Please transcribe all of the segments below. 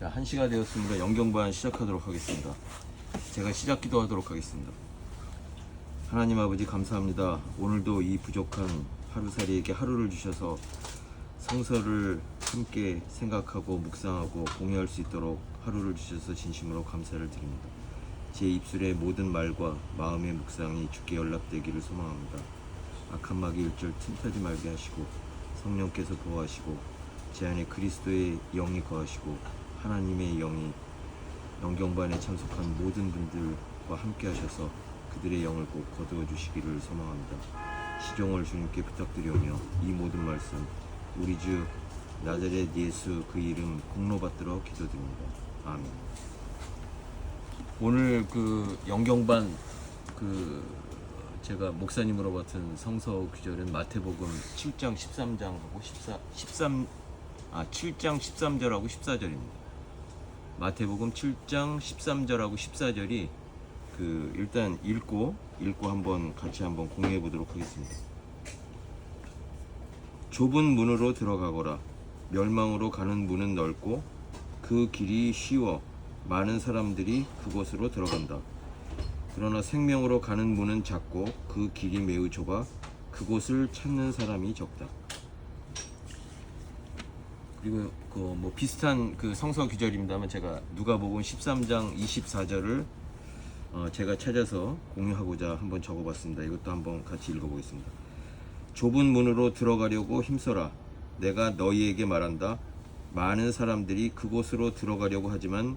자, 1시가 되었으므로 영경반 시작하도록 하겠습니다. 제가 시작 기도하도록 하겠습니다. 하나님 아버지 감사합니다. 오늘도 이 부족한 하루살이에게 하루를 주셔서 성서를 함께 생각하고 묵상하고 공유할 수 있도록 하루를 주셔서 진심으로 감사를 드립니다. 제 입술의 모든 말과 마음의 묵상이 주께 연락되기를 소망합니다. 악한 마귀 일절 틈타지 말게 하시고 성령께서 보호하시고 제 안에 그리스도의 영이 거하시고 하나님의 영이 영경반에 참석한 모든 분들과 함께 하셔서 그들의 영을 꼭 거두어 주시기를 소망합니다. 시종을 주님께 부탁드리오며 이 모든 말씀 우리 주 나자렛 예수 그 이름 공로 받들어 기도드립니다. 아멘. 오늘 그 영경반 제가 목사님으로 맡은 성서 구절은 마태복음 7장 13장하고 7장 13절하고 14절입니다. 마태복음 7장 13절하고 14절이 일단 읽고 같이 한번 공유해 보도록 하겠습니다. 좁은 문으로 들어가거라. 멸망으로 가는 문은 넓고 그 길이 쉬워 많은 사람들이 그곳으로 들어간다. 그러나 생명으로 가는 문은 작고 그 길이 매우 좁아 그곳을 찾는 사람이 적다. 그리고 비슷한 성서 구절입니다만 제가 누가복음 13장 24절을 제가 찾아서 공유하고자 한번 적어봤습니다. 이것도 한번 같이 읽어보겠습니다. 좁은 문으로 들어가려고 힘써라. 내가 너희에게 말한다. 많은 사람들이 그곳으로 들어가려고 하지만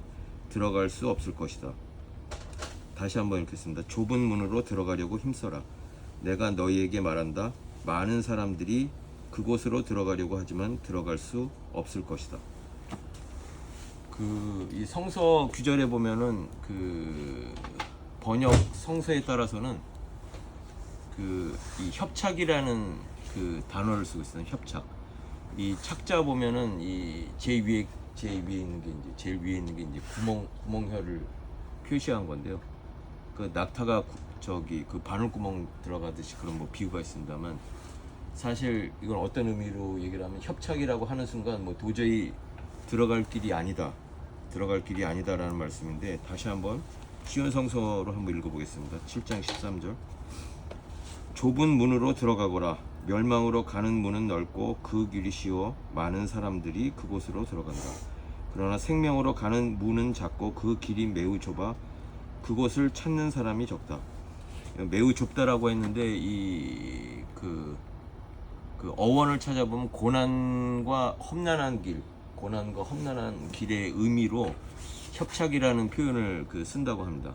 들어갈 수 없을 것이다. 다시 한번 읽겠습니다. 좁은 문으로 들어가려고 힘써라. 내가 너희에게 말한다. 많은 사람들이 그곳으로 들어가려고 하지만 들어갈 수 없을 것이다. 이 성서 구절에 보면은 번역 성서에 따라서는 이 협착이라는 단어를 쓰고 있어요. 협착. 이 착자 보면은 이 제일 위에 있는 게 이제 구멍혀를 표시한 건데요. 낙타가 바늘구멍 들어가듯이 그런 비유가 있습니다만 사실 이건 어떤 의미로 얘기를 하면 협착이라고 하는 순간 도저히 들어갈 길이 아니다라는 말씀인데 다시 한번 쉬운 성서로 한번 읽어보겠습니다. 7장 13절. 좁은 문으로 들어가거라. 멸망으로 가는 문은 넓고 그 길이 쉬워 많은 사람들이 그곳으로 들어간다. 그러나 생명으로 가는 문은 작고 그 길이 매우 좁아 그곳을 찾는 사람이 적다. 매우 좁다라고 했는데 그 어원을 찾아보면 고난과 험난한 길의 의미로 협착이라는 표현을 쓴다고 합니다.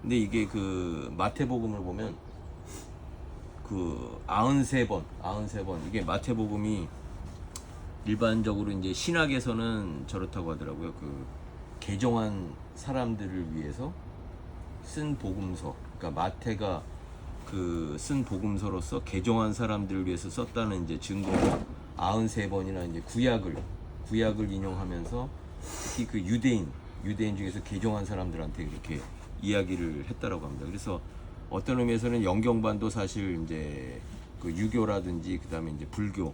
근데 이게 마태복음을 보면 93번 이게 마태복음이 일반적으로 이제 신학에서는 저렇다고 하더라고요. 개종한 사람들을 위해서 쓴 복음서. 그러니까 마태가 쓴 복음서로서 개종한 사람들을 위해서 썼다는 이제 증거로 93번이나 이제 구약을 인용하면서 특히 유대인 중에서 개종한 사람들한테 이렇게 이야기를 했다라고 합니다. 그래서 어떤 의미에서는 영경반도 사실 이제 유교라든지 그다음에 이제 불교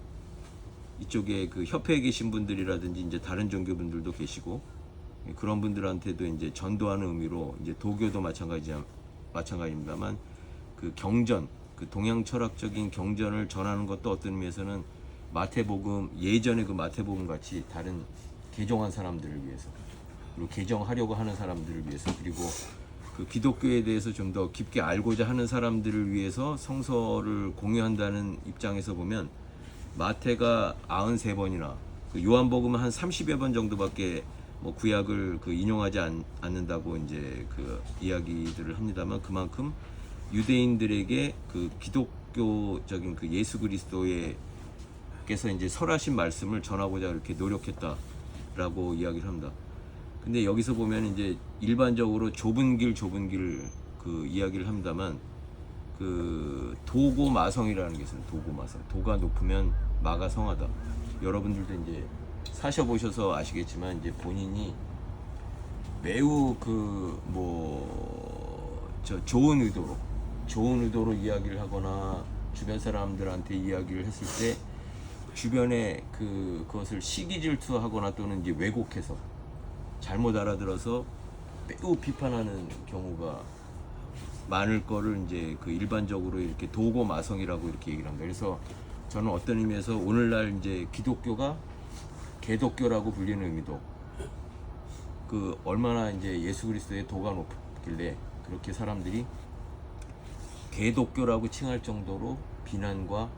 이쪽에 협회에 계신 분들이라든지 이제 다른 종교분들도 계시고 그런 분들한테도 이제 전도하는 의미로 이제 도교도 마찬가지입니다만 경전, 동양 철학적인 경전을 전하는 것도 어떤 의미에서는 마태복음 예전의 마태복음 같이 다른 개종한 사람들을 위해서 그리고 개종하려고 하는 사람들을 위해서 그리고 기독교에 대해서 좀 더 깊게 알고자 하는 사람들을 위해서 성서를 공유한다는 입장에서 보면 마태가 93번이나 요한복음은 한 30여 번 정도밖에 구약을 인용하지 않는다고 이제 이야기들을 합니다만 그만큼 유대인들에게 기독교적인 예수 그리스도께서 이제 설하신 말씀을 전하고자 이렇게 노력했다라고 이야기를 합니다. 근데 여기서 보면 이제 일반적으로 좁은 길 이야기를 합니다만 도고마성이라는 게 있어요. 도고마성. 도가 높으면 마가 성하다. 여러분들도 이제 사셔보셔서 아시겠지만 이제 본인이 매우 좋은 의도로 이야기를 하거나 주변 사람들한테 이야기를 했을 때 주변에 그것을 시기 질투하거나 또는 이제 왜곡해서 잘못 알아들어서 매우 비판하는 경우가 많을 거를 이제 그 일반적으로 이렇게 도고마성이라고 이렇게 얘기를 합니다. 그래서 저는 어떤 의미에서 오늘날 이제 기독교가 개독교라고 불리는 의미도 그 얼마나 이제 예수 그리스도의 도가 높길래 그렇게 사람들이 개독교라고 칭할 정도로 비난과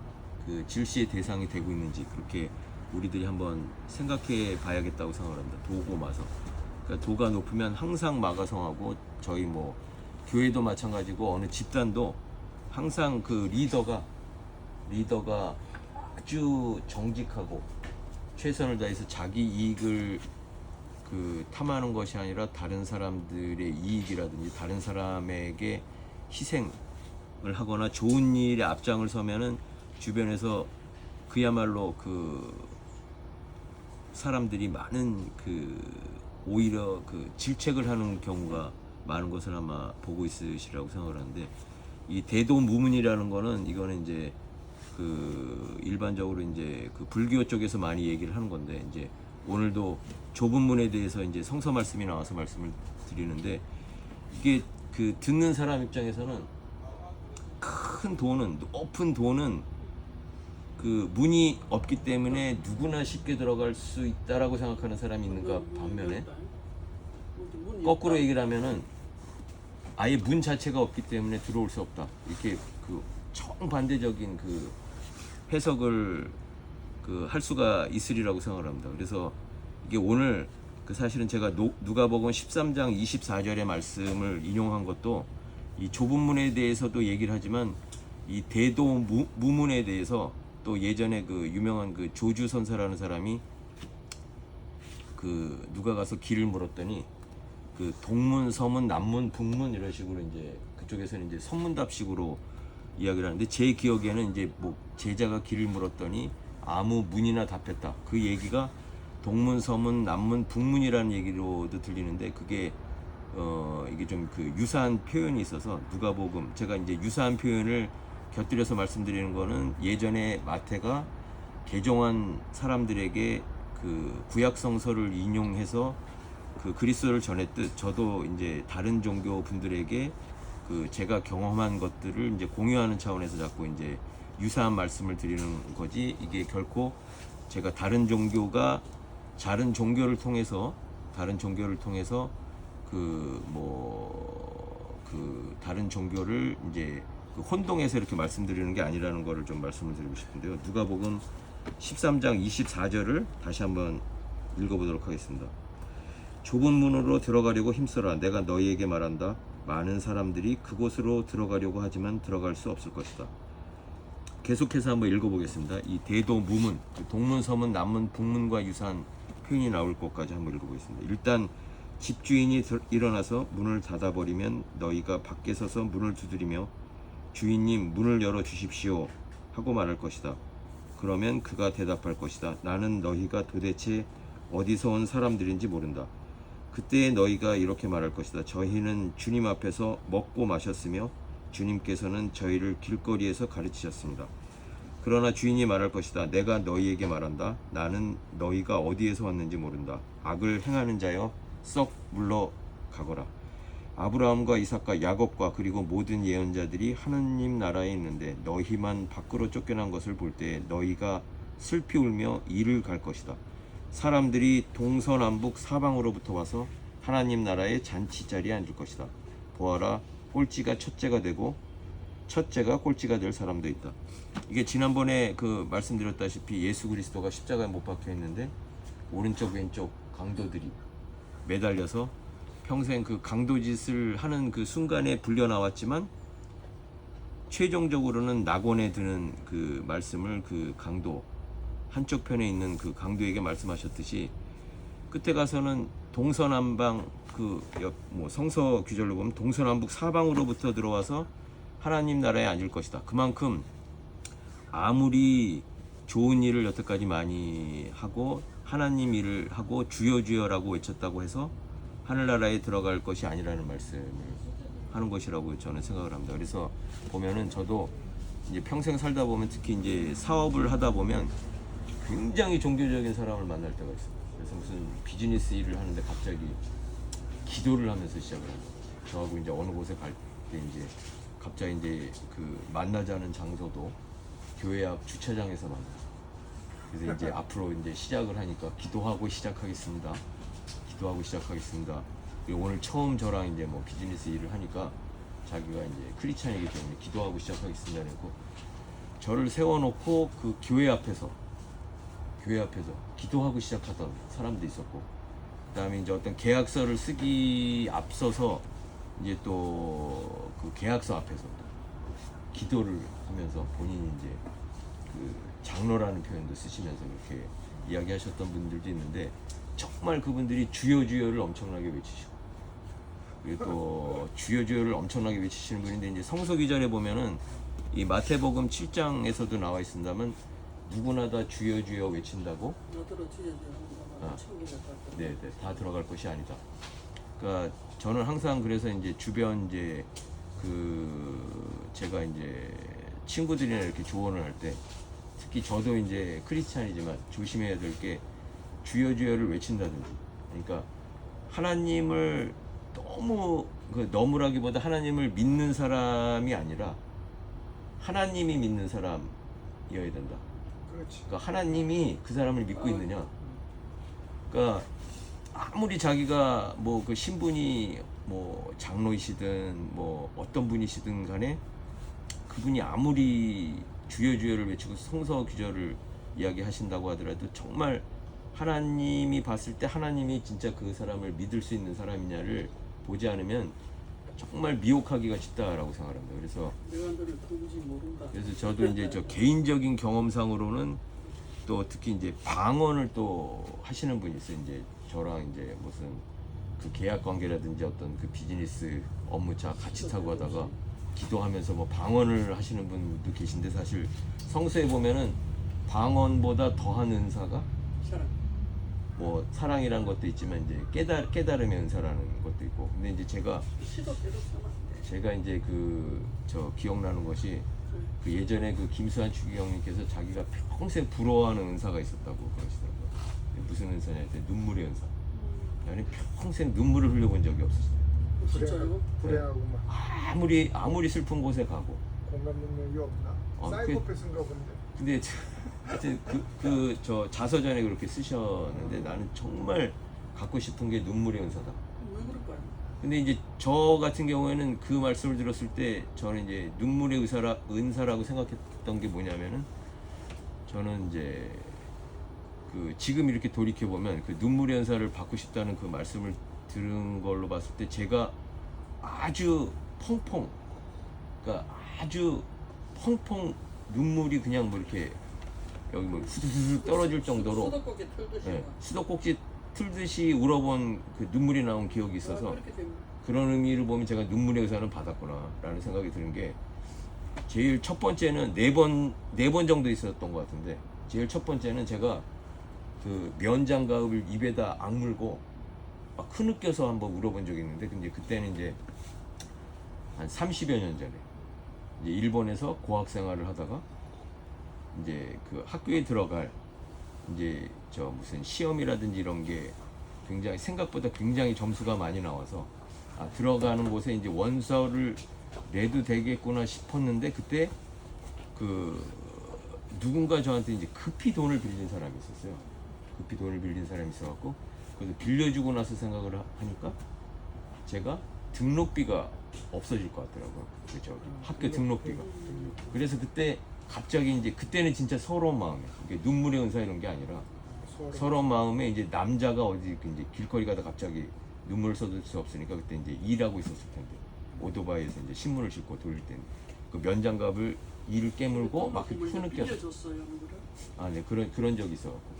그 질시의 대상이 되고 있는지 그렇게 우리들이 한번 생각해 봐야겠다고 생각합니다. 도고마성. 그러니까 도가 높으면 항상 마가성하고 저희 뭐 교회도 마찬가지고 어느 집단도 항상 그 리더가 아주 정직하고 최선을 다해서 자기 이익을 그 탐하는 것이 아니라 다른 사람들의 이익이라든지 다른 사람에게 희생을 하거나 좋은 일에 앞장을 서면은 주변에서 그야말로 그 사람들이 많은 그 오히려 그 질책을 하는 경우가 많은 것을 아마 보고 있으시라고 생각을 하는데 이 대도무문이라는 거는 이거는 이제 그 일반적으로 이제 그 불교 쪽에서 많이 얘기를 하는 건데 이제 오늘도 좁은 문에 대해서 이제 성서 말씀이 나와서 말씀을 드리는데 이게 그 듣는 사람 입장에서는 큰 도는 높은 도는 그 문이 없기 때문에 누구나 쉽게 들어갈 수 있다라고 생각하는 사람이 있는가 반면에 거꾸로 얘기를 하면은 아예 문 자체가 없기 때문에 들어올 수 없다 이렇게 그 정반대적인 그 해석을 그 할 수가 있으리라고 생각을 합니다. 그래서 이게 오늘 그 사실은 제가 누가복음 13장 24절의 말씀을 인용한 것도 이 좁은 문에 대해서도 얘기를 하지만 이 대도무문에 대해서 또 예전에 그 유명한 그 조주 선사라는 사람이 그 누가 가서 길을 물었더니 그 동문, 서문, 남문, 북문 이런 식으로 이제 그쪽에서는 이제 선문답식으로 이야기를 하는데 제 기억에는 이제 뭐 제자가 길을 물었더니 아무 문이나 답했다. 그 얘기가 동문, 서문, 남문, 북문이라는 얘기로도 들리는데 그게 이게 좀 그 유사한 표현이 있어서 누가복음 제가 이제 유사한 표현을 곁들여서 말씀드리는 거는 예전에 마태가 개종한 사람들에게 그 구약 성서를 인용해서 그 그리스도를 전했듯 저도 이제 다른 종교 분들에게 그 제가 경험한 것들을 이제 공유하는 차원에서 자꾸 이제 유사한 말씀을 드리는 거지 이게 결코 제가 다른 종교를 통해서 다른 종교를 이제 그 혼동해서 이렇게 말씀드리는 게 아니라는 거를 좀 말씀을 드리고 싶은데요. 누가복음 13장 24절을 다시 한번 읽어보도록 하겠습니다. 좁은 문으로 들어가려고 힘써라. 내가 너희에게 말한다. 많은 사람들이 그곳으로 들어가려고 하지만 들어갈 수 없을 것이다. 계속해서 한번 읽어보겠습니다. 이 대도무문, 동문, 서문, 남문, 북문과 유사한 표현이 나올 것까지 한번 읽어보겠습니다. 일단 집주인이 일어나서 문을 닫아버리면 너희가 밖에 서서 문을 두드리며 주인님 문을 열어 주십시오 하고 말할 것이다. 그러면 그가 대답할 것이다. 나는 너희가 도대체 어디서 온 사람들인지 모른다. 그때 너희가 이렇게 말할 것이다. 저희는 주님 앞에서 먹고 마셨으며 주님께서는 저희를 길거리에서 가르치셨습니다. 그러나 주인이 말할 것이다. 내가 너희에게 말한다. 나는 너희가 어디에서 왔는지 모른다. 악을 행하는 자여 썩 물러가거라. 아브라함과 이삭과 야곱과 그리고 모든 예언자들이 하느님 나라에 있는데 너희만 밖으로 쫓겨난 것을 볼 때 너희가 슬피 울며 이를 갈 것이다. 사람들이 동서남북 사방으로부터 와서 하나님 나라의 잔치자리에 앉을 것이다. 보아라, 꼴찌가 첫째가 되고 첫째가 꼴찌가 될 사람도 있다. 이게 지난번에 그 말씀드렸다시피 예수 그리스도가 십자가에 못 박혀 있는데 오른쪽 왼쪽 강도들이 매달려서 평생 그 강도짓을 하는 그 순간에 불려 나왔지만 최종적으로는 낙원에 드는 그 말씀을 그 강도 한쪽 편에 있는 그 강도에게 말씀하셨듯이 끝에 가서는 동서남방 성서 규절로 보면 동서남북 사방으로부터 들어와서 하나님 나라에 앉을 것이다. 그만큼 아무리 좋은 일을 여태까지 많이 하고 하나님 일을 하고 주여 주여라고 외쳤다고 해서 하늘나라에 들어갈 것이 아니라는 말씀을 하는 것이라고 저는 생각을 합니다. 그래서 보면은 저도 이제 평생 살다 보면 특히 이제 사업을 하다 보면 굉장히 종교적인 사람을 만날 때가 있어요. 그래서 무슨 비즈니스 일을 하는데 갑자기 기도를 하면서 시작을 한 거예요. 저하고 이제 어느 곳에 갈 때 이제 갑자기 이제 그 만나자는 장소도 교회 앞 주차장에서 만났어요. 그래서 이제 앞으로 이제 시작을 하니까 기도하고 시작하겠습니다. 기도하고 시작하겠습니다. 그리고 오늘 처음 저랑 이제 뭐 비즈니스 일을 하니까 자기가 이제 크리스찬이기 때문에 기도하고 시작하겠습니다. 그랬고 저를 세워놓고 그 교회 앞에서 기도하고 시작하던 사람도 있었고, 그다음에 이제 어떤 계약서를 쓰기 앞서서 이제 또 그 계약서 앞에서 기도를 하면서 본인이 이제 그 장로라는 표현도 쓰시면서 그렇게 이야기하셨던 분들도 있는데, 정말 그분들이 주여 주여를 엄청나게 외치시고, 그리고 또 주여 주여를 엄청나게 외치시는 분인데, 이제 성서 기절에 보면은 이 마태복음 7장에서도 나와 있습니다만 누구나 다 주여 주여 외친다고. 네, 다 들어갈 것이 아니다. 그러니까 저는 항상 그래서 이제 주변 이제 그 제가 이제 친구들이나 이렇게 조언을 할 때, 특히 저도 이제 크리스찬이지만 조심해야 될 게 주여 주여를 외친다든지, 그러니까 하나님을 너무라기보다 하나님을 믿는 사람이 아니라 하나님이 믿는 사람이어야 된다. 그렇지. 그러니까 하나님이 그 사람을 믿고 있느냐. 그러니까 아무리 자기가 뭐 그 신분이 뭐 장로이시든 뭐 어떤 분이시든 간에 그분이 아무리 주여 주여를 외치고 성서 규절을 이야기하신다고 하더라도 정말 하나님이 봤을 때 하나님이 진짜 그 사람을 믿을 수 있는 사람이냐를 보지 않으면 정말 미혹하기가 쉽다라고 생각합니다. 그래서 저도 이제 저 개인적인 경험상으로는 또 특히 이제 방언을 또 하시는 분이 있어요. 이제 저랑 이제 무슨 그 계약 관계라든지 어떤 그 비즈니스 업무차 같이 타고 가다가 기도하면서 뭐 방언을 하시는 분도 계신데, 사실 성서에 보면은 방언보다 더한 은사가 뭐 사랑이라는 것도 있지만 이제 깨달음의 은사라는 것도 있고. 근데 이제 제가 이제 그 저 기억나는 것이 그 예전에 그 김수환 추기경님께서 자기가 평생 부러워하는 은사가 있었다고 그러시더라고요. 무슨 은사냐 했더니 눈물의 은사. 나는 평생 눈물을 흘려본 적이 없었어요. 진짜요? 불행하고 막 아무리 슬픈 곳에 가고. 공감 능력이 없나? 사이코패스인가 본데. 근데 하여튼 저 자서전에 그렇게 쓰셨는데, 나는 정말 갖고 싶은 게 눈물의 은사다. 왜 그럴까요? 근데 이제 저 같은 경우에는 그 말씀을 들었을 때 저는 이제 눈물의 은사라고 생각했던 게 뭐냐면은, 저는 이제 그 지금 이렇게 돌이켜 보면 그 눈물의 은사를 받고 싶다는 그 말씀을 들은 걸로 봤을 때, 제가 아주 그러니까 아주 펑펑 눈물이 그냥 뭐 이렇게 여기 뭐 후두두두 떨어질 정도로 수도꼭지 틀듯이 수도꼭지 틀듯이 울어본 그 눈물이 나온 기억이 있어서, 그런 의미를 보면 제가 눈물의 의사는 받았구나 라는 생각이 드는 게, 제일 첫 번째는 네 번 정도 있었던 것 같은데, 제일 첫 번째는 제가 그 면장갑을 입에다 악물고 막 흐느껴서 한번 울어본 적이 있는데, 근데 그때는 이제 한 30여 년 전에 이제 일본에서 고학 생활을 하다가 이제 그 학교에 들어갈 이제 저 무슨 시험이라든지 이런 게 굉장히 생각보다 굉장히 점수가 많이 나와서 들어가는 곳에 이제 원서를 내도 되겠구나 싶었는데, 그때 그 누군가 저한테 이제 급히 돈을 빌린 사람이 있었어요. 급히 돈을 빌린 사람이 있어갖고, 그래서 빌려주고 나서 생각을 하니까 제가 등록비가 없어질 것 같더라고요. 그 저기 학교 등록비가. 그래서 그때 갑자기 이제 그때는 진짜 서러운 마음에, 이게 눈물의 은사 이런 게 아니라 서러운 마음에, 이제 남자가 어디 이제 길거리 가다 갑자기 눈물을 쏟을 수 없으니까, 그때 이제 일하고 있었을 텐데 오토바이에서 이제 신문을 싣고 돌릴 때는 그 면장갑을 이를 깨물고 막 흐느껴서. 네, 그런 적이 있어갖고.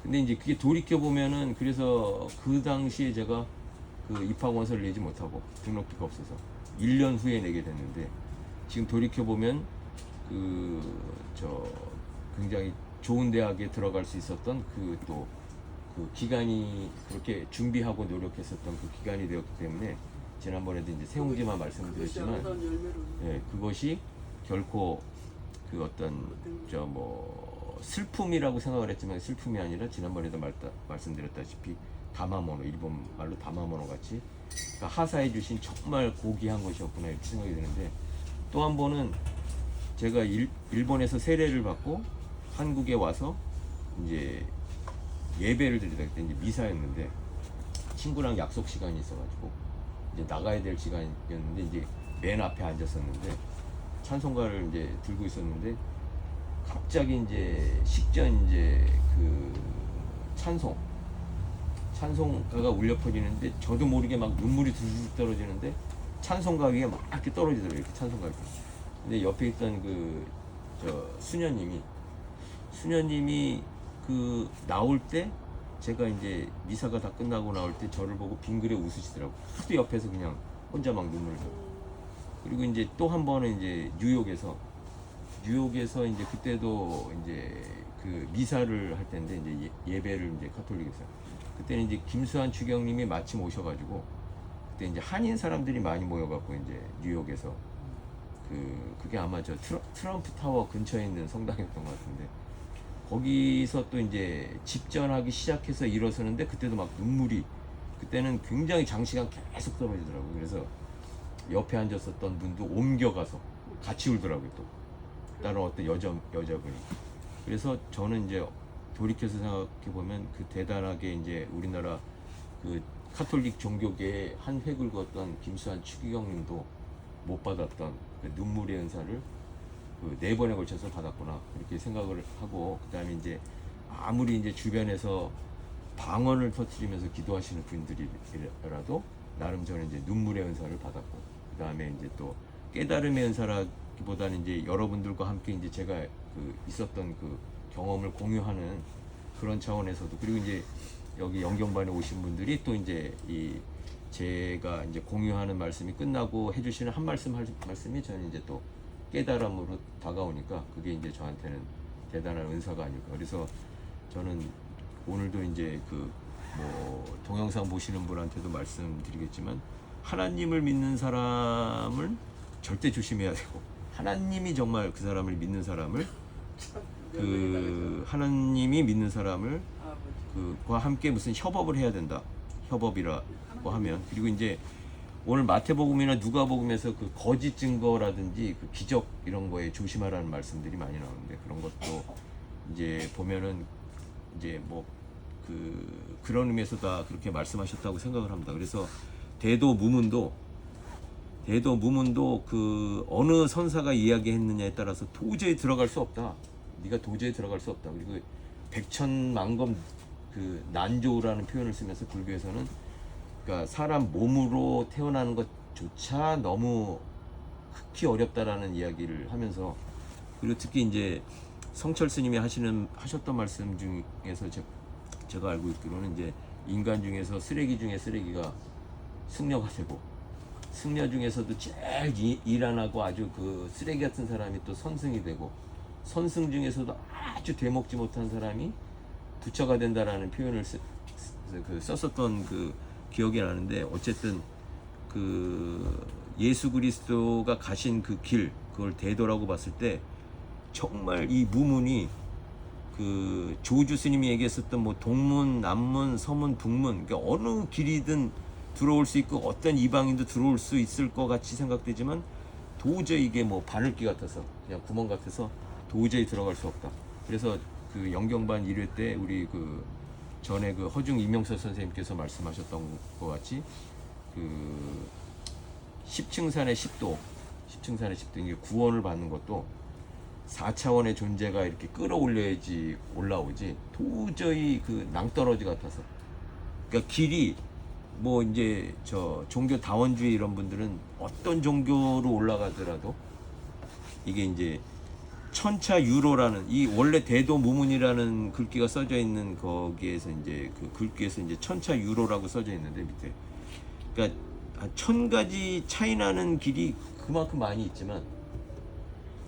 근데 이제 그게 돌이켜 보면은, 그래서 그 당시에 제가 그 입학원서를 내지 못하고 등록비가 없어서 1년 후에 내게 됐는데, 지금 돌이켜 보면 굉장히 좋은 대학에 들어갈 수 있었던 그 기간이, 그렇게 준비하고 노력했었던 그 기간이 되었기 때문에, 지난번에도 이제 세웅지만 말씀을 드렸지만, 그것이 결코 그 어떤 슬픔이라고 생각을 했지만 슬픔이 아니라 지난번에도 말씀드렸다시피 다마모노, 일본 말로 다마모노 같이 그러니까 하사해 주신 정말 고귀한 것이었구나 이렇게 생각이 드는데, 또 한 번은 제가 일본에서 세례를 받고 한국에 와서 이제 예배를 드리다 그때 이제 미사였는데 친구랑 약속 시간이 있어가지고 이제 나가야 될 시간이었는데 이제 맨 앞에 앉았었는데 찬송가를 이제 들고 있었는데 갑자기 이제 식전 이제 그 찬송가가 울려 퍼지는데 저도 모르게 막 눈물이 들쭉 떨어지는데 찬송가 위에 막 이렇게 떨어지더라고요. 이렇게 찬송가가. 근데 옆에 있던 수녀님이 그 나올 때 제가 이제 미사가 다 끝나고 나올 때 저를 보고 빙그레 웃으시더라고요. 또 옆에서 그냥 혼자 막 눈물을 흘려. 그리고 이제 또 한 번은 이제 뉴욕에서 이제 그때도 이제 그 미사를 할 때인데 이제 예배를 이제 카톨릭에서 그때는 이제 김수환 추경님이 마침 오셔가지고 그때 이제 한인 사람들이 많이 모여갖고 이제 뉴욕에서 그게 아마 저 트럼프 타워 근처에 있는 성당이었던 것 같은데 거기서 또 이제 집전하기 시작해서 일어서는데 그때도 막 눈물이 그때는 굉장히 장시간 계속 떨어지더라고요. 그래서 옆에 앉았었던 분도 옮겨가서 같이 울더라고요. 또 다른 어떤 여자분이. 그래서 저는 이제 돌이켜서 생각해 보면 그 대단하게 이제 우리나라 그 카톨릭 종교계의 한 획을 그었던 김수환 추기경님도 못 받았던 그 눈물의 은사를 그 4번에 걸쳐서 받았구나 이렇게 생각을 하고, 그다음에 이제 아무리 이제 주변에서 방언을 터뜨리면서 기도하시는 분들이라도 나름 저는 이제 눈물의 은사를 받았고, 그다음에 이제 또 깨달음의 은사라기보다는 이제 여러분들과 함께 이제 제가 그 있었던 그 경험을 공유하는 그런 차원에서도, 그리고 이제 여기 영경반에 오신 분들이 또 이제 제가 이제 공유하는 말씀이 끝나고 해주시는 말씀이 저는 이제 또 깨달음으로 다가오니까 그게 이제 저한테는 대단한 은사가 아닐까. 그래서 저는 오늘도 이제 동영상 보시는 분한테도 말씀드리겠지만 하나님을 믿는 사람을 절대 조심해야 되고, 하나님이 정말 그 사람을 믿는 사람을 하나님이 믿는 사람을 그와 함께 무슨 협업을 해야 된다. 협업이라고 하면, 그리고 이제 오늘 마태복음이나 누가복음에서 그 거짓 증거라든지 그 기적 이런 거에 조심하라는 말씀들이 많이 나오는데, 그런 것도 이제 보면은 이제 그런 의미에서 다 그렇게 말씀하셨다고 생각을 합니다. 그래서 대도 무문도 그 어느 선사가 이야기했느냐에 따라서 도저히 들어갈 수 없다. 네가 도저히 들어갈 수 없다. 그리고 백천만검 그 난조라는 표현을 쓰면서 불교에서는 그러니까 사람 몸으로 태어나는 것조차 너무 극히 어렵다라는 이야기를 하면서, 그리고 특히 이제 성철 스님이 하셨던 말씀 중에서 제가 알고 있기로는 이제 인간 중에서 쓰레기 중에 쓰레기가 승려가 되고, 승려 중에서도 제일 일 안 하고 아주 그 쓰레기 같은 사람이 또 선승이 되고, 선승 중에서도 아주 되먹지 못한 사람이 부처가 된다라는 표현을 썼었던 그 기억이 나는데, 어쨌든 그 예수 그리스도가 가신 그 길, 그걸 대도라고 봤을 때 정말 이 무문이 그 조주 스님이 얘기했었던 뭐 동문, 남문, 서문, 북문, 그러니까 어느 길이든 들어올 수 있고 어떤 이방인도 들어올 수 있을 것 같이 생각되지만 도저히 이게 뭐 바늘귀 같아서 그냥 구멍 같아서 도저히 들어갈 수 없다. 그래서 그 영경반 1회 때 우리 그 전에 그 허중 이명서 선생님께서 말씀하셨던 것 같이 그 10층산의 10도 이게 구원을 받는 것도 4차원의 존재가 이렇게 끌어올려야지 올라오지, 도저히 그 낭떠러지 같아서. 그러니까 길이 뭐 이제 저 종교 다원주의 이런 분들은 어떤 종교로 올라가더라도 이게 이제 천차 유로라는 이 원래 대도 무문이라는 글귀가 써져 있는 거기에서 이제 그 글귀에서 이제 천차 유로라고 써져 있는데 밑에, 그러니까 한 1000가지 차이 나는 길이 그만큼 많이 있지만,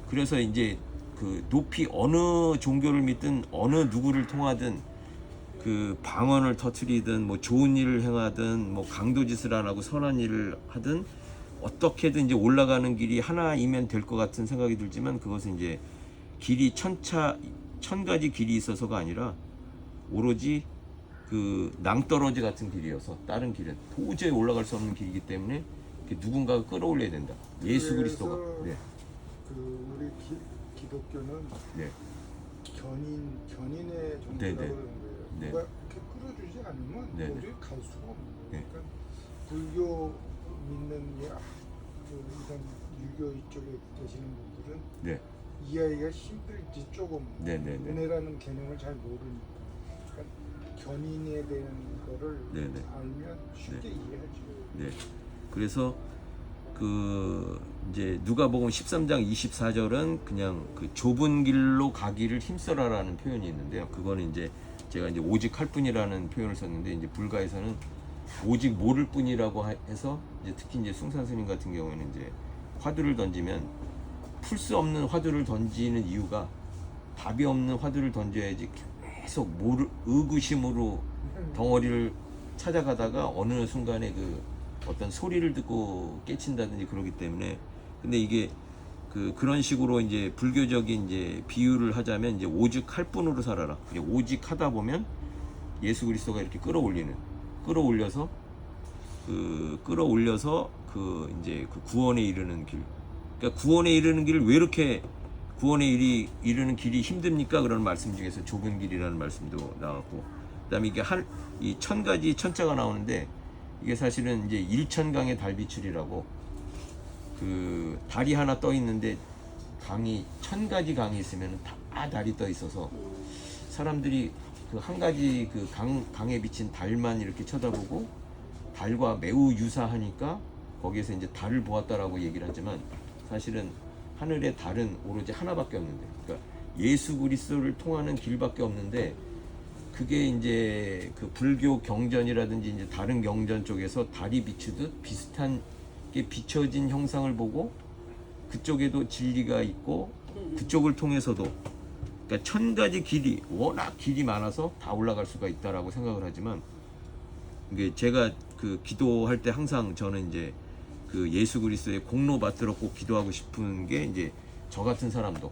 그래서 이제 그 높이 어느 종교를 믿든 어느 누구를 통하든 그 방언을 터뜨리든 뭐 좋은 일을 행하든 뭐 강도짓을 안 하고 선한 일을 하든 어떻게든 이제 올라가는 길이 하나이면 될 것 같은 생각이 들지만, 그것은 이제 길이 천차 천 가지 길이 있어서가 아니라 오로지 그 낭떠러지 같은 길이어서 다른 길은 도저히 올라갈 수 없는 길이기 때문에 누군가가 끌어올려야 된다. 예수 그리스도가. 네. 그 우리 기독교는 네. 견인의 종교라고 네, 네. 그러는 거예요. 네. 누가 이렇게 끌어주지 않으면 네, 네. 도저히 갈 수가 없는 거예요. 네. 그러니까 불교 믿는 이런 유교 이쪽에 계시는 분들은 네. 이해하기가 힘들지 조금. 네, 네, 네. 은혜라는 개념을 잘 모르니까. 그러니까 견인에 대한 거를 네, 네. 알면 쉽게 이해하죠. 네. 그래서 그 이제 누가복음 13장 24절은 그냥 그 좁은 길로 가기를 힘써라라는 표현이 있는데요. 그거는 이제 제가 이제 오직 할 뿐이라는 표현을 썼는데 이제 불가에서는 오직 모를 뿐이라고 해서 이제 특히 이제 숭산 스님 같은 경우에는 이제 화두를 던지면 풀 수 없는 화두를 던지는 이유가 답이 없는 화두를 던져야지 계속 의구심으로 덩어리를 찾아가다가 어느 순간에 그 어떤 소리를 듣고 깨친다든지 그러기 때문에 근데 이게 그런 식으로 이제 불교적인 이제 비유를 하자면 이제 오직 할 뿐으로 살아라. 오직 하다 보면 예수 그리스도가 이렇게 끌어올려서 그 이제 그 구원에 이르는 길. 그러니까 구원에 이르는 길을 왜 이렇게 구원에 이르는 길이 힘듭니까? 그런 말씀 중에서 좁은 길이라는 말씀도 나왔고, 그다음에 이게 이 1000가지 천자가 나오는데 이게 사실은 이제 일천강의 달비출이라고 그 달이 하나 떠 있는데 강이 1000가지 강이 있으면 다 달이 떠 있어서 사람들이 그 한 가지 그 강에 비친 달만 이렇게 쳐다보고 달과 매우 유사하니까 거기에서 이제 달을 보았다라고 얘기를 하지만 사실은 하늘의 달은 오로지 하나밖에 없는데, 그러니까 예수 그리스도를 통하는 길밖에 없는데 그게 이제 그 불교 경전이라든지 이제 다른 경전 쪽에서 달이 비추듯 비슷한 게 비춰진 형상을 보고 그쪽에도 진리가 있고 그쪽을 통해서도 그러니까 1000가지 길이 워낙 길이 많아서 다 올라갈 수가 있다라고 생각을 하지만 이게 제가 그 기도할 때 항상 저는 이제 그 예수 그리스도의 공로받들어 꼭 기도하고 싶은 게 이제 저 같은 사람도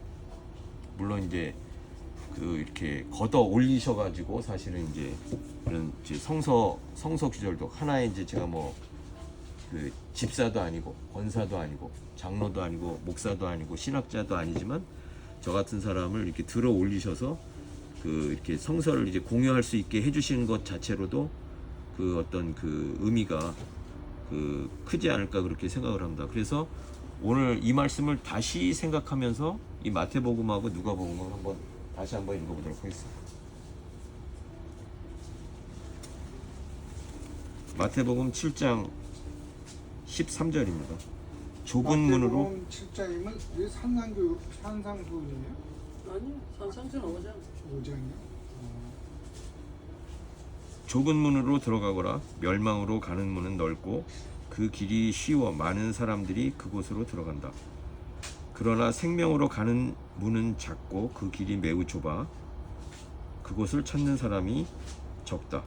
물론 이제 그 이렇게 걷어 올리셔가지고 사실은 이제 이런 이제 성서 규절도 하나의 이제 제가 뭐 그 집사도 아니고 권사도 아니고 장로도 아니고 목사도 아니고 신학자도 아니지만 저 같은 사람을 이렇게 들어 올리셔서 그 이렇게 성서를 이제 공유할 수 있게 해주시는 것 자체로도 그 어떤 그 의미가 그 크지 않을까 그렇게 생각을 합니다. 그래서 오늘 이 말씀을 다시 생각하면서 이 마태복음하고 누가복음을 다시 한번 읽어보도록 하겠습니다. 마태복음 7장 13절입니다. 좁은 문으로 7장이면 이게 산상수훈이에요? 아니요, 산상수는 5장. 5장이요? 좁은 문으로 들어가거라. 멸망으로 가는 문은 넓고 그 길이 쉬워 많은 사람들이 그곳으로 들어간다. 그러나 생명으로 가는 문은 작고 그 길이 매우 좁아 그곳을 찾는 사람이 적다.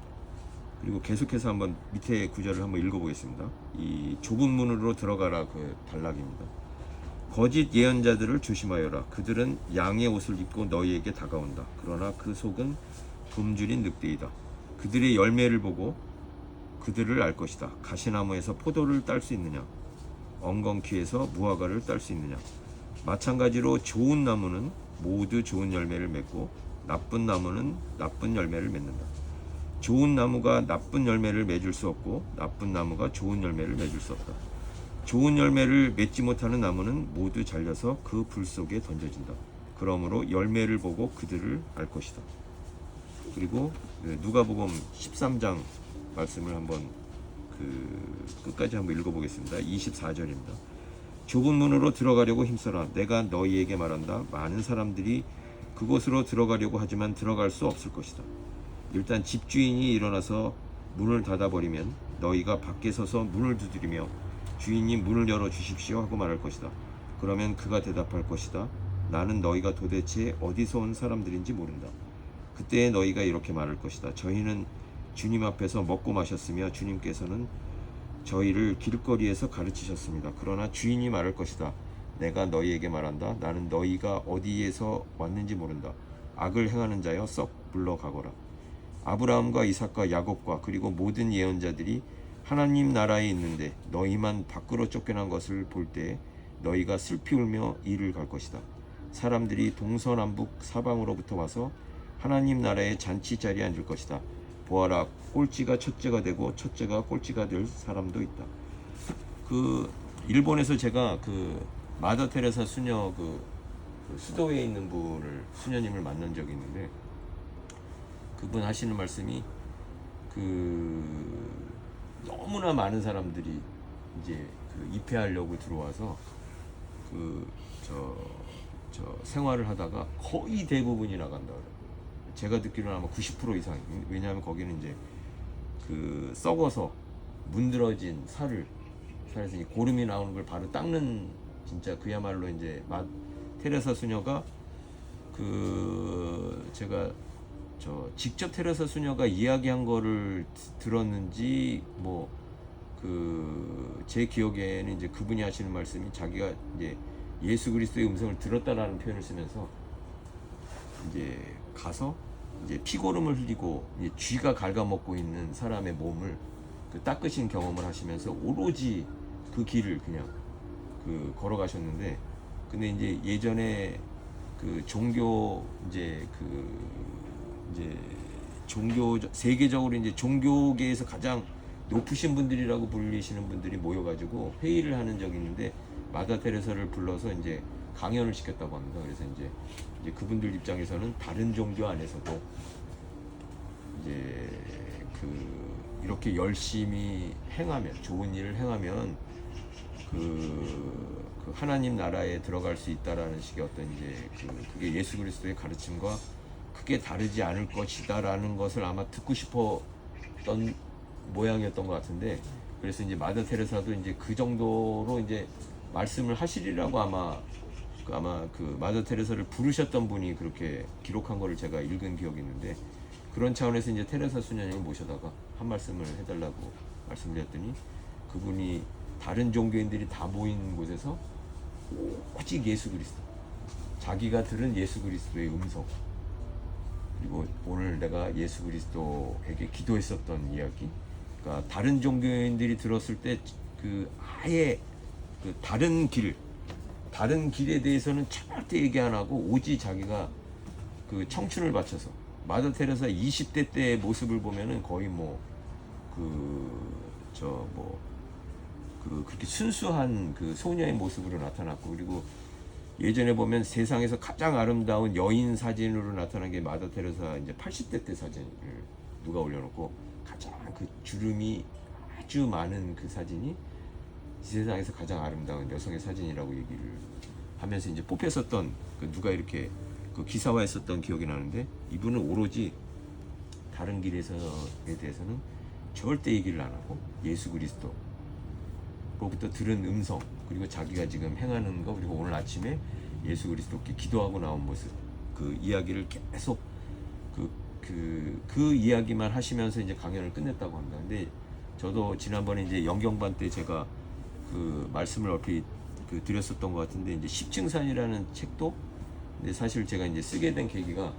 그리고 계속해서 한번 밑에 구절을 한번 읽어보겠습니다. 이 좁은 문으로 들어가라 그 단락입니다. 거짓 예언자들을 조심하여라. 그들은 양의 옷을 입고 너희에게 다가온다. 그러나 그 속은 굶주린 늑대이다. 그들의 열매를 보고 그들을 알 것이다. 가시나무에서 포도를 딸 수 있느냐? 엉겅퀴에서 무화과를 딸 수 있느냐? 마찬가지로 좋은 나무는 모두 좋은 열매를 맺고 나쁜 나무는 나쁜 열매를 맺는다. 좋은 나무가 나쁜 열매를 맺을 수 없고 나쁜 나무가 좋은 열매를 맺을 수 없다. 좋은 열매를 맺지 못하는 나무는 모두 잘려서 그 불 속에 던져진다. 그러므로 열매를 보고 그들을 알 것이다. 그리고 누가복음 13장 말씀을 한번 끝까지 한번 읽어보겠습니다. 24절입니다. 좁은 문으로 들어가려고 힘써라. 내가 너희에게 말한다. 많은 사람들이 그곳으로 들어가려고 하지만 들어갈 수 없을 것이다. 일단 집주인이 일어나서 문을 닫아버리면 너희가 밖에 서서 문을 두드리며 주인님 문을 열어 주십시오 하고 말할 것이다. 그러면 그가 대답할 것이다. 나는 너희가 도대체 어디서 온 사람들인지 모른다. 그때 너희가 이렇게 말할 것이다. 저희는 주님 앞에서 먹고 마셨으며 주님께서는 저희를 길거리에서 가르치셨습니다. 그러나 주인이 말할 것이다. 내가 너희에게 말한다. 나는 너희가 어디에서 왔는지 모른다. 악을 행하는 자여 썩 물러가거라. 아브라함과 이삭과 야곱과 그리고 모든 예언자들이 하나님 나라에 있는데 너희만 밖으로 쫓겨난 것을 볼 때 너희가 슬피 울며 이를 갈 것이다. 사람들이 동서남북 사방으로부터 와서 하나님 나라의 잔치 자리에 앉을 것이다. 보아라, 꼴찌가 첫째가 되고 첫째가 꼴찌가 될 사람도 있다. 그 일본에서 제가 그 마더 테레사 수녀 그 수도에 있는 분을 수녀님을 만난 적이 있는데 그분 하시는 말씀이 그 너무나 많은 사람들이 이제 그 입회하려고 들어와서 그 저 생활을 하다가 거의 대부분이 나간다 그래요. 제가 듣기로는 아마 90% 이상. 왜냐하면 거기는 이제 그 썩어서 문드러진 살에서 이 고름이 나오는 걸 바로 닦는 진짜 그야말로 이제 테레사 수녀가 그 제가 직접 테레사 수녀가 이야기한 거를 들었는지 뭐 그 제 기억에는 이제 그분이 하시는 말씀이 자기가 이제 예수 그리스도의 음성을 들었다라는 표현을 쓰면서 이제 가서 이제 피고름을 흘리고 이제 쥐가 갉아먹고 있는 사람의 몸을 그 닦으신 경험을 하시면서 오로지 그 길을 그냥 그 걸어가셨는데 근데 이제 예전에 그 종교 이제 종교 세계적으로 이제 종교계에서 가장 높으신 분들이라고 불리시는 분들이 모여가지고 회의를 하는 적이 있는데 마다 테레사를 불러서 이제 강연을 시켰다고 합니다. 그래서 이제 그분들 입장에서는 다른 종교 안에서도 이제 이렇게 열심히 행하면 좋은 일을 행하면 그 하나님 나라에 들어갈 수 있다라는 식의 어떤 이제 그게 예수 그리스도의 가르침과 크게 다르지 않을 것이다라는 것을 아마 듣고 싶었던 모양이었던 것 같은데 그래서 이제 마더 테레사도 이제 그 정도로 이제 말씀을 하시리라고 아마 그 마더 테레사를 부르셨던 분이 그렇게 기록한 거를 제가 읽은 기억이 있는데 그런 차원에서 이제 테레사 수녀님을 모셔다가 한 말씀을 해달라고 말씀드렸더니 그분이 다른 종교인들이 다 모인 곳에서 오직 예수 그리스도 자기가 들은 예수 그리스도의 음성 그리고 오늘 내가 예수 그리스도에게 기도했었던 이야기 그러니까 다른 종교인들이 들었을 때 그 아예 그 다른 길에 대해서는 절대 얘기 안 하고 오직 자기가 그 청춘을 바쳐서 마더 테레사 20대 때의 모습을 보면은 거의 그렇게 순수한 그 소녀의 모습으로 나타났고 그리고 예전에 보면 세상에서 가장 아름다운 여인 사진으로 나타난 게 마더 테레사 이제 80대 때 사진을 누가 올려놓고 가장 그 주름이 아주 많은 그 사진이 이 세상에서 가장 아름다운 여성의 사진이라고 얘기를 하면서 이제 뽑혔었던 그 누가 이렇게 그 기사화했었던 기억이 나는데 이분은 오로지 다른 길에서에 대해서는 절대 얘기를 안 하고 예수 그리스도로부터 들은 음성 그리고 자기가 지금 행하는 거 그리고 오늘 아침에 예수 그리스도께 기도하고 나온 모습 그 이야기를 계속 그 이야기만 하시면서 이제 강연을 끝냈다고 합니다. 근데 저도 지난번에 이제 영경반 때 제가 그 말씀을 얼핏 드렸었던 것 같은데 이제 십층산이라는 책도 근데 사실 제가 이제 쓰게 된 계기가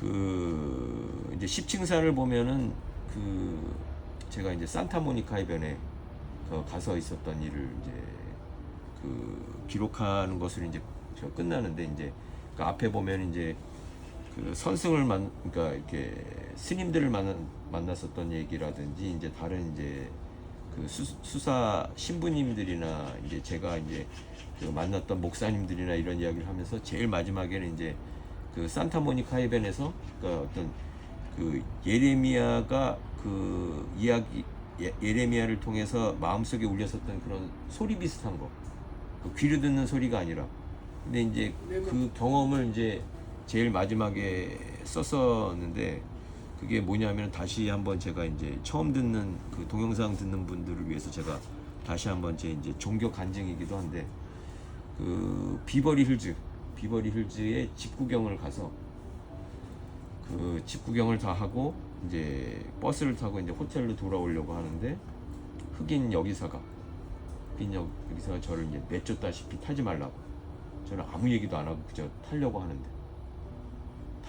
그 이제 십층산을 보면은 그 제가 이제 산타모니카 해변에 가서 있었던 일을 이제 그 기록하는 것을 이제 저 끝나는데 이제 그 앞에 보면 이제 그 선승을 그러니까 이렇게 스님들을 만났었던 얘기라든지 이제 다른 이제 그 수사 신부님들이나 이제 제가 이제 그 만났던 목사님들이나 이런 이야기를 하면서 제일 마지막에는 이제 그 산타모니카 해변에서 그러니까 어떤 그 예레미야가 그 이야기 예레미야를 통해서 마음속에 울렸었던 그런 소리 비슷한 거, 그 귀로 듣는 소리가 아니라, 근데 이제 그 경험을 이제 제일 마지막에 썼었는데 그게 뭐냐면 다시 한번 제가 이제 처음 듣는 그 동영상 듣는 분들을 위해서 제가 다시 한번 제 이제 종교 간증이기도 한데 그 비버리 힐즈의 집 구경을 가서 그 집 구경을 다 하고 이제 버스를 타고 이제 호텔로 돌아오려고 하는데 흑인 여기사가 저를 이제 내쫓다시피 타지 말라고 저는 아무 얘기도 안 하고 그저 타려고 하는데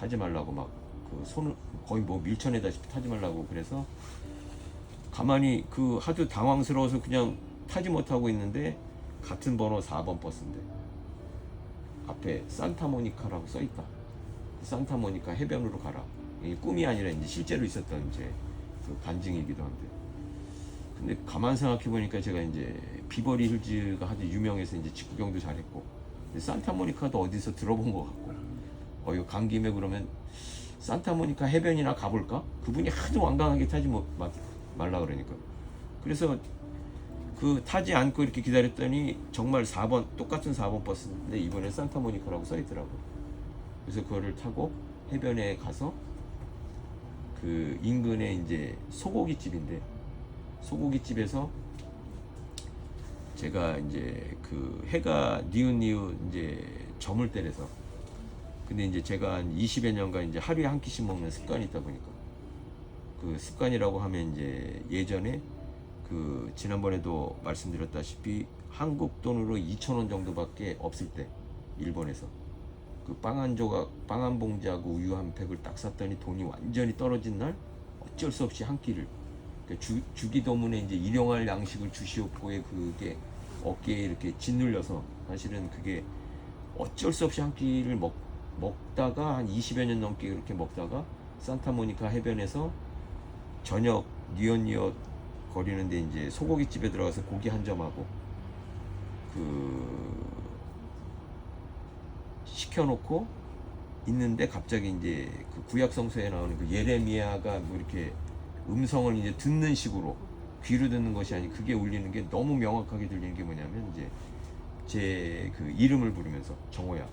타지 말라고 막 그 손을 거의 뭐 밀쳐내다시피 타지 말라고 그래서 가만히 그 하도 당황스러워서 그냥 타지 못하고 있는데 같은 번호 4번 버스인데 앞에 산타모니카라고 써있다. 그 산타모니카 해변으로 가라. 이게 꿈이 아니라 이제 실제로 있었던 이제 그 간증이기도 한데, 근데 가만 생각해 보니까 제가 이제 비버리 hils가 아주 유명해서 이제 직구경도 잘했고, 근데 산타모니카도 어디서 들어본 것 같고, 이거 간 김에 그러면 산타모니카 해변이나 가볼까? 그분이 하도 완강하게 타지 말라 그러니까. 그래서 그 타지 않고 이렇게 기다렸더니 정말 4번 똑같은 4번 버스인데 이번에 산타모니카라고 써있더라고. 그래서 그거를 타고 해변에 가서 그 인근에 이제 소고기집인데, 소고기집에서 제가 이제 그 해가 니웃니웃 이제 저물 때라서, 근데 이제 제가 한 20여 년간 이제 하루에 한 끼씩 먹는 습관이 있다 보니까, 그 습관이라고 하면 이제 예전에 그 지난번에도 말씀드렸다시피 한국 돈으로 2,000원 정도밖에 없을 때 일본에서 그 빵 한 조각, 빵 한 봉지하고 우유 한 팩을 딱 샀더니 돈이 완전히 떨어진 날 어쩔 수 없이 한 끼를, 그러니까 주기도문에 이제 일용할 양식을 주시옵고에 그게 어깨에 이렇게 짓눌려서 사실은 그게 어쩔 수 없이 한 끼를 먹다가 한 20여 년 넘게 그렇게 먹다가 산타모니카 해변에서 저녁 니엇니엇 거리는데 이제 소고기집에 들어가서 고기 한 점하고 그 시켜놓고 있는데 갑자기 이제 그 구약 성서에 나오는 그 예레미야가 뭐 이렇게 음성을 이제 듣는 식으로 귀로 듣는 것이 아니 그게 울리는 게 너무 명확하게 들리는 게 뭐냐면 이제 제 그 이름을 부르면서 정호야,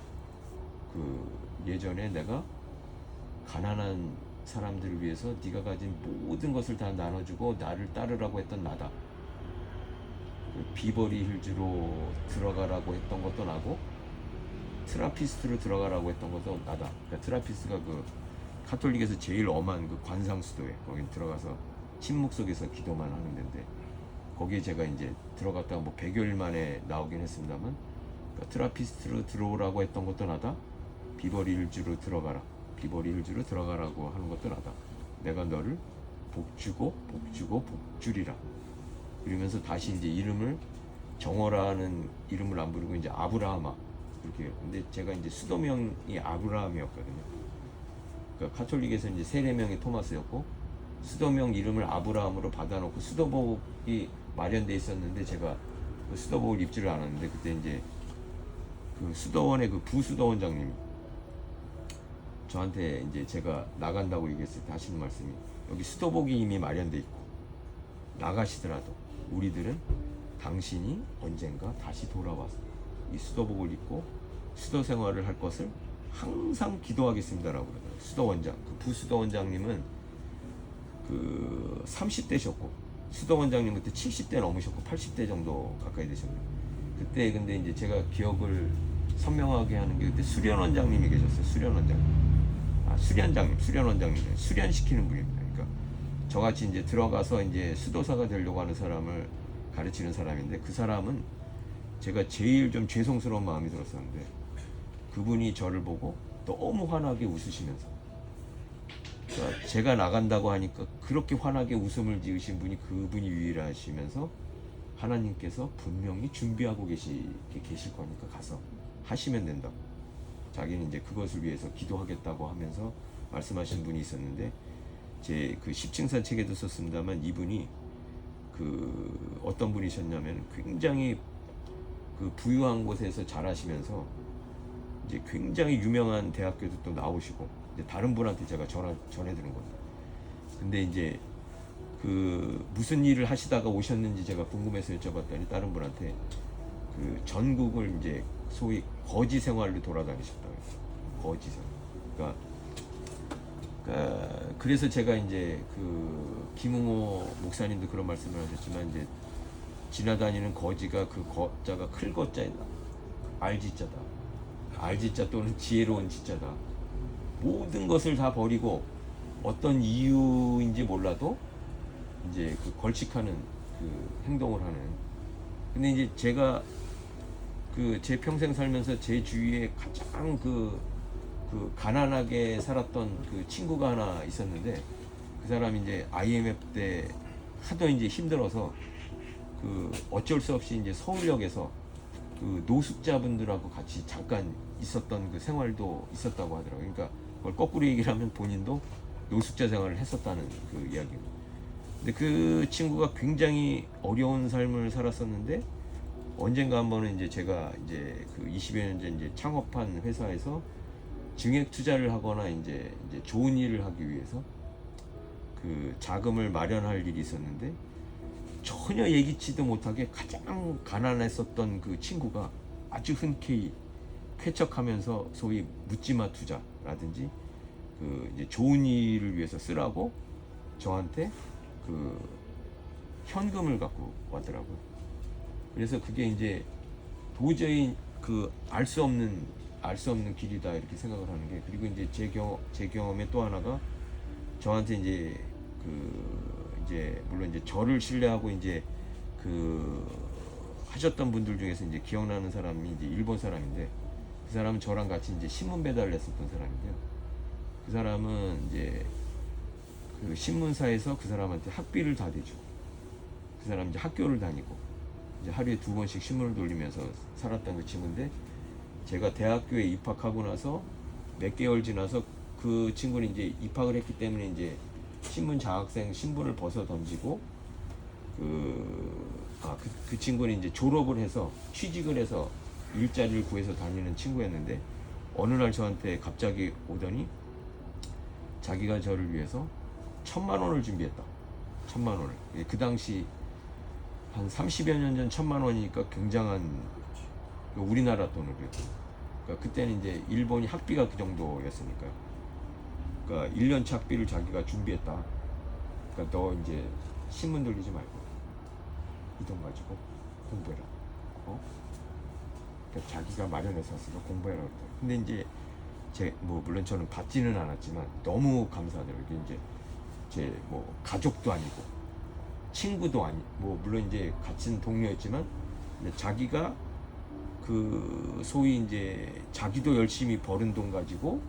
그 예전에 내가 가난한 사람들을 위해서 네가 가진 모든 것을 다 나눠주고 나를 따르라고 했던 나다. 그 비버리 hils로 들어가라고 했던 것도 나고 트라피스트로 들어가라고 했던 것도 나다. 그러니까 트라피스트가 그 카톨릭에서 제일 엄한 그 관상수도에 거기 들어가서 침묵 속에서 기도만 하는 데인데, 거기에 제가 이제 들어갔다가 뭐 100여일 만에 나오긴 했습니다만, 그러니까 트라피스트로 들어오라고 했던 것도 나다. 비버리 hils로 들어가라. 비버리 hils로 들어가라고 하는 것도 나다. 내가 너를 복주고 복주고 복주리라. 그러면서 다시 이제 이름을 정어라는 이름을 안 부르고 이제 아브라함아 그렇게. 근데 제가 이제 수도명이 아브라함이었거든요. 그러니까 카톨릭에서 이제 세례명이 토마스였고 수도명 이름을 아브라함으로 받아놓고 수도복이 마련돼 있었는데 제가 그 수도복을 입지를 않았는데, 그때 이제 그 수도원의 그 부수도원장님이 저한테 이제 제가 나간다고 얘기했을 때 하시는 말씀이, 여기 수도복이 이미 마련돼 있고 나가시더라도 우리들은 당신이 언젠가 다시 돌아와서 이 수도복을 입고 수도 생활을 할 것을 항상 기도하겠습니다라고 그러더라고요. 수도원장, 그 부수도원장님은 그 30대셨고 수도원장님 그때 70대 넘으셨고 80대 정도 가까이 되셨네요. 그때 근데 이제 제가 기억을 선명하게 하는 게 그때 수련원장님이 계셨어요. 수련원장님. 수련원장님. 수련시키는 분입니다. 그러니까 저같이 이제 들어가서 이제 수도사가 되려고 하는 사람을 가르치는 사람인데, 그 사람은 제가 제일 좀 죄송스러운 마음이 들었었는데, 그분이 저를 보고 너무 환하게 웃으시면서, 그러니까 제가 나간다고 하니까 그렇게 환하게 웃음을 지으신 분이 그분이 유일하시면서 하나님께서 분명히 준비하고 계실 거니까 가서 하시면 된다고, 자기는 이제 그것을 위해서 기도하겠다고 하면서 말씀하신 분이 있었는데, 제 그 십층산 책에도 썼습니다만 이분이 그 어떤 분이셨냐면 굉장히 그 부유한 곳에서 자라시면서 이제 굉장히 유명한 대학교도 또 나오시고, 이제 다른 분한테 제가 전해드린 겁니다. 근데 이제 그 무슨 일을 하시다가 오셨는지 제가 궁금해서 여쭤봤더니 다른 분한테 그 전국을 이제 소위 거지 생활로 돌아다니셨다고 했어요. 거지 생활. 그래서 제가 이제 그 김웅호 목사님도 그런 말씀을 하셨지만, 이제 지나다니는 거지가 그 거자가 클 거자이다. 알지자다. 알지자 또는 지혜로운 지자다. 모든 것을 다 버리고 어떤 이유인지 몰라도 이제 그 걸칙하는 그 행동을 하는. 근데 이제 제가 그 제 평생 살면서 제 주위에 가장 그 그 가난하게 살았던 그 친구가 하나 있었는데 그 사람이 이제 IMF 때 하도 이제 힘들어서 그 어쩔 수 없이 이제 서울역에서 그 노숙자분들하고 같이 잠깐 있었던 그 생활도 있었다고 하더라고요. 그러니까 그걸 거꾸로 얘기를 하면 본인도 노숙자 생활을 했었다는 그 이야기입니다. 근데 그 친구가 굉장히 어려운 삶을 살았었는데 언젠가 한 번은 이제 제가 이제 그 20여 년 전 이제 창업한 회사에서 증액 투자를 하거나 이제 좋은 일을 하기 위해서 그 자금을 마련할 일이 있었는데 전혀 예기치도 못하게 가장 가난했었던 그 친구가 아주 흔쾌히 쾌척하면서 소위 묻지마 투자라든지 그 이제 좋은 일을 위해서 쓰라고 저한테 그 현금을 갖고 왔더라고요. 그래서 그게 이제 도저히 그 알 수 없는 길이다 이렇게 생각을 하는 게, 그리고 이제 제 경험의 또 하나가 저한테 이제 그 이제 물론 이제 저를 신뢰하고 이제 그 하셨던 분들 중에서 이제 기억나는 사람이 이제 일본 사람인데, 그 사람은 저랑 같이 이제 신문 배달을 했었던 사람인데요. 그 사람은 이제 그 신문사에서 그 사람한테 학비를 다 대주고, 그 사람 이제 학교를 다니고 이제 하루에 2번씩 신문을 돌리면서 살았던 그 친구인데, 제가 대학교에 입학하고 나서 몇 개월 지나서 그 친구는 이제 입학을 했기 때문에 이제 신문 장학생 신분을 벗어 던지고 그 친구는 이제 졸업을 해서 취직을 해서 일자리를 구해서 다니는 친구였는데, 어느 날 저한테 갑자기 오더니 자기가 저를 위해서 1,000만 원을 준비했다. 1,000만 원을. 그 당시 한 30여 년 전 1,000만 원이니까 굉장한 우리나라 돈으로요. 그러니까 그때는 이제 일본이 학비가 그 정도였으니까요. 그러니까 1년치 학비를 자기가 준비했다. 그러니까 너 이제 신문 돌리지 말고 이 돈 가지고 공부해라. 그러니까 자기가 마련해서 왔으니까 공부해라 그랬다. 근데 이제 물론 저는 받지는 않았지만 너무 감사하더라고요. 이게 이제 제 가족도 아니고 친구도 아니고 물론 이제 같은 동료였지만 자기가 그 소위 이제 자기도 열심히 벌은 돈 가지고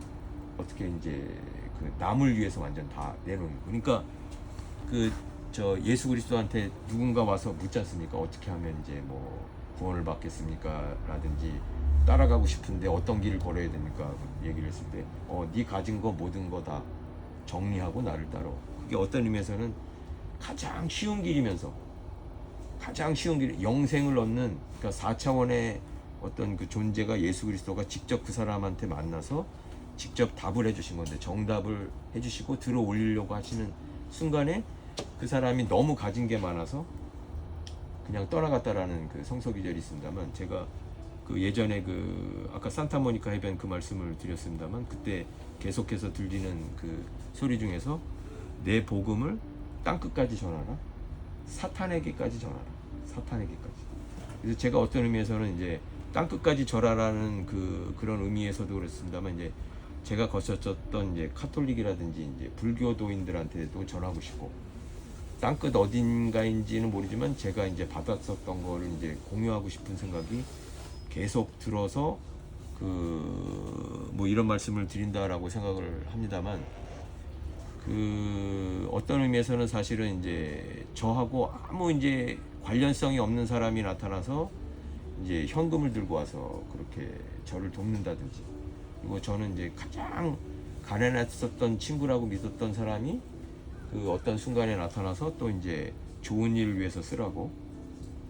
어떻게 이제 그 남을 위해서 완전 다 내놓는, 그러니까 저 예수 그리스도한테 누군가 와서 묻지 않습니까? 어떻게 하면 이제 구원을 받겠습니까? 라든지 따라가고 싶은데 어떤 길을 걸어야 됩니까? 얘기를 했을 때 네 가진 거 모든 거 다 정리하고 나를 따라. 그게 어떤 의미에서는 가장 쉬운 길이면서 가장 쉬운 길, 영생을 얻는, 그러니까 4차원의 어떤 그 존재가 예수 그리스도가 직접 그 사람한테 만나서 직접 답을 해주신 건데, 정답을 해주시고 들어 올리려고 하시는 순간에 그 사람이 너무 가진 게 많아서 그냥 떠나갔다라는 그 성서기절이 있습니다만, 제가 그 예전에 그 아까 산타모니카 해변 그 말씀을 드렸습니다만, 그때 계속해서 들리는 그 소리 중에서 내 복음을 땅끝까지 전하라, 사탄에게까지 전하라, 사탄에게까지. 그래서 제가 어떤 의미에서는 이제 땅끝까지 전하라는 그런 의미에서도 그렇습니다만, 이제 제가 거쳤던 이제 카톨릭이라든지 이제 불교도인들한테도 전하고 싶고, 땅끝 어딘가인지는 모르지만 제가 이제 받았었던 거를 이제 공유하고 싶은 생각이 계속 들어서 이런 말씀을 드린다라고 생각을 합니다만, 어떤 의미에서는 사실은 이제 저하고 아무 이제 관련성이 없는 사람이 나타나서 이제 현금을 들고 와서 그렇게 저를 돕는다든지, 그리고 저는 이제 가장 가난했었던 친구라고 믿었던 사람이 그 어떤 순간에 나타나서 또 이제 좋은 일을 위해서 쓰라고,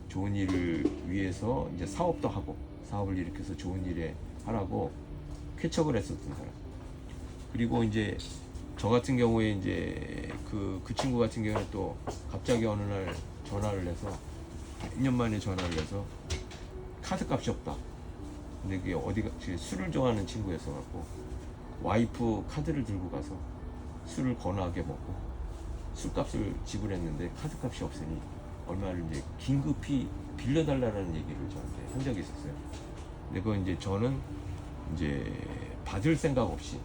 좋은 일을 위해서 이제 사업도 하고 사업을 일으켜서 좋은 일에 하라고 쾌척을 했었던 사람. 그리고 이제 저 같은 경우에 이제 그 친구 같은 경우는 또 갑자기 어느 날 전화를 해서, 몇 년 만에 전화를 해서 카드값이 없다. 근데 그게 술을 좋아하는 친구였어 갖고 와이프 카드를 들고 가서 술을 거나하게 먹고 술값을 지불했는데 카드값이 없으니 얼마를 이제 긴급히 빌려달라는 얘기를 저한테 한 적이 있었어요. 근데 그건 이제 저는 이제 받을 생각 없이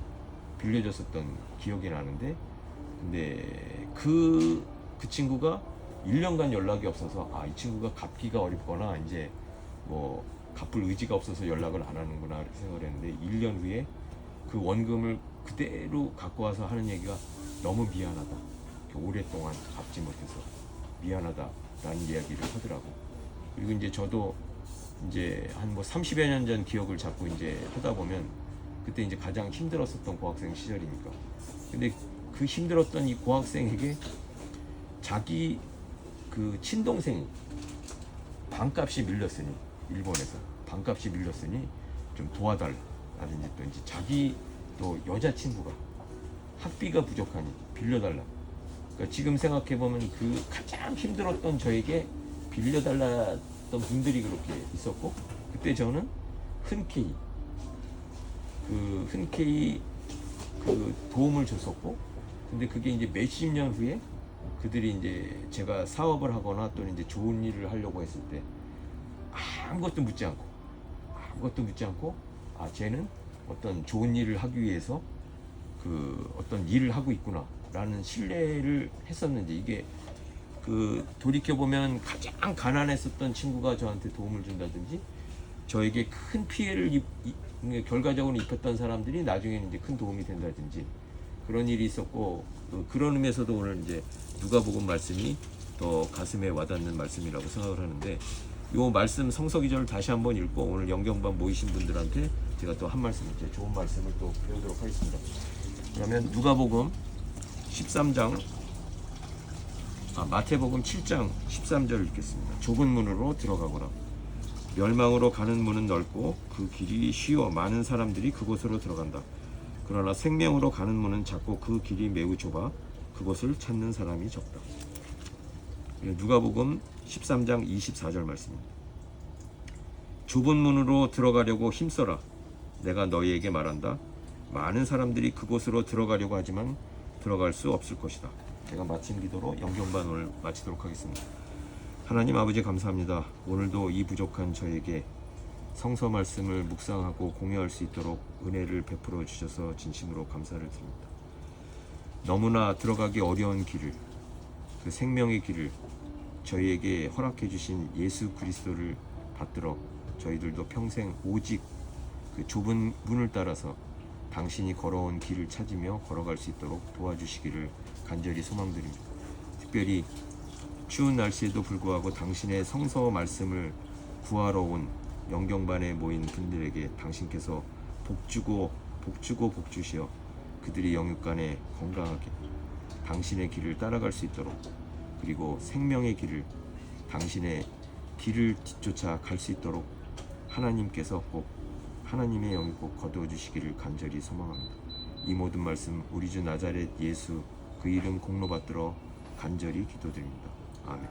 빌려줬었던 기억이 나는데, 근데 그 친구가 1년간 연락이 없어서 이 친구가 갚기가 어렵거나 이제 갚을 의지가 없어서 연락을 안 하는구나 이렇게 생각을 했는데, 1년 후에 그 원금을 그대로 갖고 와서 하는 얘기가 너무 미안하다. 오랫동안 갚지 못해서 미안하다라는 이야기를 하더라고. 그리고 이제 저도 이제 한 뭐 30여 년 전 기억을 자꾸 이제 하다 보면 그때 이제 가장 힘들었었던 고학생 시절이니까. 근데 그 힘들었던 이 고학생에게 자기 그 친동생이 방값이 밀렸으니, 일본에서 방값이 밀렸으니 좀 도와달라든지, 또 이제 자기 또 여자친구가 학비가 부족하니 빌려달라. 그러니까 지금 생각해 보면 그 가장 힘들었던 저에게 빌려달랐던 분들이 그렇게 있었고, 그때 저는 흔쾌히 그 도움을 줬었고, 근데 그게 이제 몇십 년 후에 그들이 이제 제가 사업을 하거나 또는 이제 좋은 일을 하려고 했을 때 아무것도 묻지 않고 아, 쟤는 어떤 좋은 일을 하기 위해서 그 어떤 일을 하고 있구나 라는 신뢰를 했었는지, 이게 그 돌이켜 보면 가장 가난했었던 친구가 저한테 도움을 준다든지, 저에게 큰 피해를 결과적으로 입혔던 사람들이 나중에는 이제 큰 도움이 된다든지, 그런 일이 있었고, 그런 의미에서도 오늘 이제 누가복음 말씀이 더 가슴에 와닿는 말씀이라고 생각을 하는데, 이 말씀 성서기절을 다시 한번 읽고 오늘 영경반 모이신 분들한테 제가 또 한 말씀, 이제 좋은 말씀을 또 배우도록 하겠습니다. 그러면 누가복음 13장, 마태복음 7장 13절을 읽겠습니다. 좁은 문으로 들어가거라. 멸망으로 가는 문은 넓고 그 길이 쉬워 많은 사람들이 그곳으로 들어간다. 그러나 생명으로 가는 문은 작고 그 길이 매우 좁아 그곳을 찾는 사람이 적다. 누가복음 13장 24절 말씀입니다. 좁은 문으로 들어가려고 힘써라. 내가 너희에게 말한다. 많은 사람들이 그곳으로 들어가려고 하지만 들어갈 수 없을 것이다. 제가 마친 기도로 영경반 오늘 마치도록 하겠습니다. 하나님 아버지 감사합니다. 오늘도 이 부족한 저에게 성서 말씀을 묵상하고 공유할 수 있도록 은혜를 베풀어 주셔서 진심으로 감사를 드립니다. 너무나 들어가기 어려운 길을, 그 생명의 길을 저희에게 허락해 주신 예수 그리스도를 받들어 저희들도 평생 오직 그 좁은 문을 따라서 당신이 걸어온 길을 찾으며 걸어갈 수 있도록 도와주시기를 간절히 소망드립니다. 특별히 추운 날씨에도 불구하고 당신의 성서 말씀을 구하러 온 영경반에 모인 분들에게 당신께서 복주고 복주시어 그들이 영육간에 건강하게 당신의 길을 따라갈 수 있도록, 그리고 생명의 길을, 당신의 길을 뒤쫓아 갈 수 있도록 하나님께서 꼭, 하나님의 영이 꼭 거두어 주시기를 간절히 소망합니다. 이 모든 말씀 우리 주 나자렛 예수 그 이름 공로 받들어 간절히 기도드립니다. 아멘.